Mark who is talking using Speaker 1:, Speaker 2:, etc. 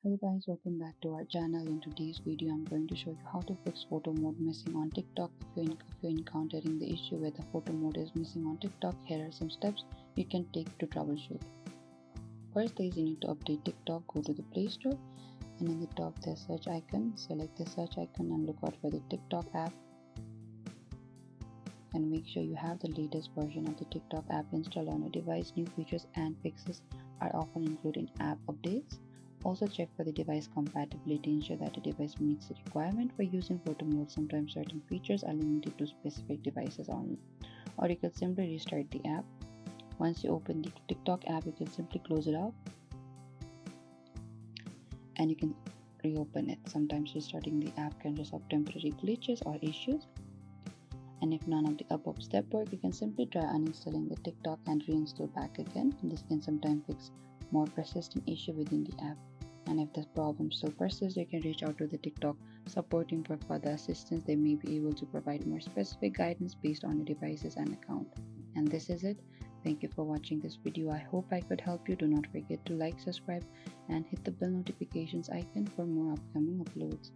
Speaker 1: Hello guys, welcome back to our channel. In today's video I'm going to show you how to fix photo mode missing on TikTok. If you're encountering the issue where the photo mode is missing on TikTok, here are some steps you can take to troubleshoot. First is you need to update TikTok. Go to the Play Store and in the top there's search icon. Select the search icon and look out for the TikTok app, and make sure you have the latest version of the TikTok app installed on your device. New features and fixes are often included in app updates. Also check for the device compatibility. Ensure that the device meets the requirement for using photo mode. Sometimes certain features are limited to specific devices only. Or you can simply restart the app. Once you open the TikTok app, you can simply close it off and you can reopen it. Sometimes restarting the app can resolve temporary glitches or issues. And if none of the above steps work, you can simply try uninstalling the TikTok and reinstall back again. This can sometimes fix more persistent issue within the app. And if the problem still persists, you can reach out to the TikTok support team for further assistance. They may be able to provide more specific guidance based on your devices and account. And this is it. Thank you for watching this video. I hope I could help you. Do not forget to like, subscribe, and hit the bell notifications icon for more upcoming uploads.